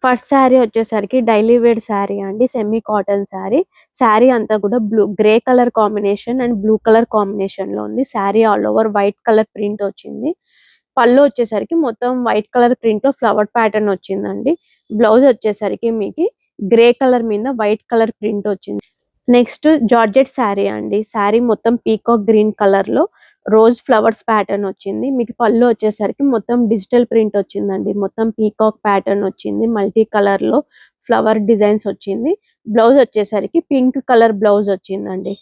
First sari వచ్చేసరికి daily wear sari అండి. Semi cotton sari. Sari అంతా కూడా grey colour combination and blue colour కాంబినేషన్‌లో ఉంది. Sari all over white colour print వచ్చింది. పళ్ళు వచ్చేసరికి మొత్తం వైట్ కలర్ ప్రింట్‌లో ఫ్లవర్ ప్యాటర్న్ వచ్చిందండి. బ్లౌజ్ వచ్చేసరికి మీకి గ్రే కలర్ మీద వైట్ కలర్ ప్రింట్ వచ్చింది. నెక్స్ట్ జార్జెట్ శారీ అండి. శారీ మొత్తం పీకాక్ గ్రీన్ కలర్‌లో రోజ్ ఫ్లవర్స్ ప్యాటర్న్ వచ్చింది. మీకు పళ్ళు వచ్చేసరికి మొత్తం డిజిటల్ ప్రింట్ వచ్చిందండి. మొత్తం పీకాక్ ప్యాటర్న్ వచ్చింది. మల్టీ కలర్‌లో ఫ్లవర్ డిజైన్స్ వచ్చింది. బ్లౌజ్ వచ్చేసరికి పింక్ కలర్ బ్లౌజ్ వచ్చిందండి.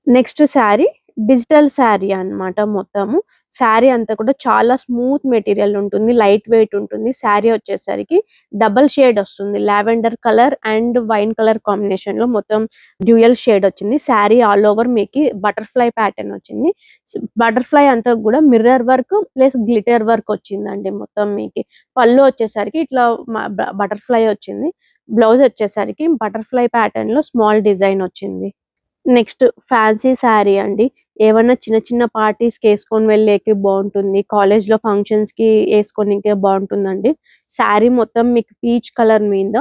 నెక్స్ట్ శారీ డిజిటల్ శారీ అన్నమాట మొత్తము. శారీ అంతా కూడా చాలా స్మూత్ మెటీరియల్ ఉంటుంది. లైట్ వెయిట్ ఉంటుంది. శారీ వచ్చేసరికి డబుల్ షేడ్ వస్తుంది. Lavender colour and wine colour కాంబినేషన్‌లో మొత్తం డ్యూయల్ షేడ్ వచ్చింది. శారీ ఆల్ ఓవర్ మీకి బటర్‌ఫ్లై ప్యాటర్న్ వచ్చింది. బటర్‌ఫ్లై అంతా కూడా mirror work plus glitter work వచ్చిందండి మొత్తం మీకి. పళ్ళు వచ్చేసరికి ఇట్లా బటర్‌ఫ్లై వచ్చింది. బ్లౌజ్ వచ్చేసరికి బటర్‌ఫ్లై ప్యాటర్న్‌లో స్మాల్ డిజైన్ వచ్చింది. నెక్స్ట్ ఫ్యాన్సీ శారీ అండి. ఏవన్నా చిన్న చిన్న పార్టీస్‌కి ఏసుకొని వెళ్ళేకి బావుంటుంది. కాలేజ్‌లో ఫంక్షన్స్‌కి ఏసుకోనీకే బావుంటుందండి. శారీ మొత్తం మీకు పీచ్ కలర్ మీద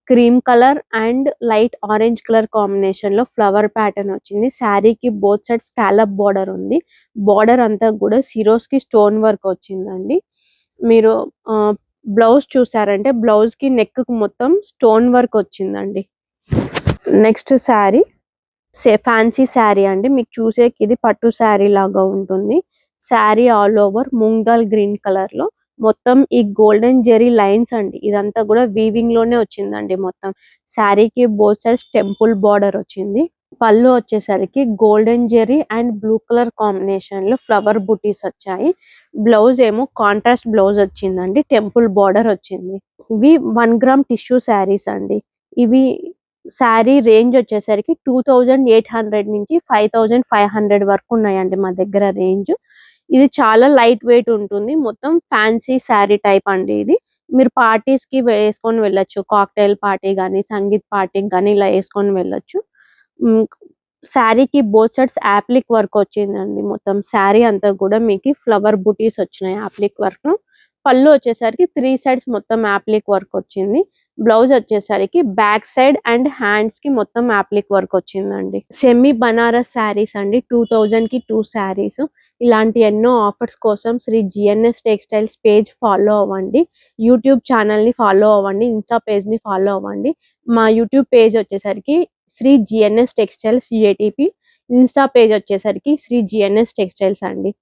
cream colour and light orange colour కాంబినేషన్‌లో ఫ్లవర్ ప్యాటర్న్ వచ్చింది. శారీకి బోత్ సైడ్స్ స్కాలప్ బోర్డర్ ఉంది. బోర్డర్ అంతా కూడా సిరోస్‌కి స్టోన్ వర్క్ వచ్చిందండి. మీరు బ్లౌజ్ చూసారంటే బ్లౌజ్‌కి నెక్‌కి మొత్తం స్టోన్ వర్క్ వచ్చిందండి. నెక్స్ట్ శారీ ఫ్యాన్సీ శారీ అండి. మీకు చూసేకి ఇది పట్టు శారీ లాగా ఉంటుంది. Sari all over moong dal green కలర్‌లో మొత్తం ఈ గోల్డెన్ జెరీ లైన్స్ అండి. ఇదంతా కూడా వీవింగ్ లోనే వచ్చిందండి మొత్తం. శారీకి బోత్ సైడ్స్ టెంపుల్ బోర్డర్ వచ్చింది. పళ్ళు వచ్చేసరికి golden zari and blue colour కాంబినేషన్‌లో ఫ్లవర్ బుటీస్ వచ్చాయి. బ్లౌజ్ ఏమో కాంట్రాస్ట్ బ్లౌజ్ వచ్చిందండి. టెంపుల్ బోర్డర్ వచ్చింది. ఇవి 1 గ్రామ్ టిష్యూ శారీస్ అండి. ఇవి శారీ రేంజ్ వచ్చేసరికి 2800 నుంచి 5500 వరకు ఉన్నాయండి మా దగ్గర రేంజ్. ఇది చాలా లైట్ వెయిట్ ఉంటుంది. మొత్తం ఫ్యాన్సీ శారీ టైప్ అండి ఇది. మీరు పార్టీస్‌కి వేసుకొని వెళ్ళొచ్చు. కాక్టైల్ పార్టీ గాని, సంగీత్ పార్టీకి గాని ఇలా ఏసుకొని వెళ్ళొచ్చు. హ్మ్. శారీకి బోత్ సైడ్స్ యాప్లిక్ వర్క్ వచ్చిందండి మొత్తం. శారీ అంతా కూడా మీకి ఫ్లవర్ బుటీస్ వచ్చినాయి యాప్లిక్ వర్క్‌లో. పళ్ళు వచ్చేసరికి 3 సైడ్స్ మొత్తం యాప్లిక్ వర్క్ వచ్చింది. బ్లౌజ్ వచ్చేసరికి బ్యాక్ సైడ్ అండ్ హ్యాండ్స్‌కి మొత్తం యాప్లిక్ వర్క్ వచ్చిందండి. సెమీ బనారస్ శారీస్ అండి. 2000కి 2 శారీస్. ఇలాంటి ఎన్నో ఆఫర్స్ కోసం Shri GNS textiles page follow అవ్వండి. యూట్యూబ్ ఛానల్‌ని ఫాలో అవ్వండి. ఇన్‌స్టా పేజ్‌ని ఫాలో అవ్వండి. మా యూట్యూబ్ పేజ్ వచ్చేసరికి Shri GNS textiles JTP. Insta page వచ్చేసరికి శ్రీ జిఎన్ఎస్ టెక్స్టైల్స్ అండి.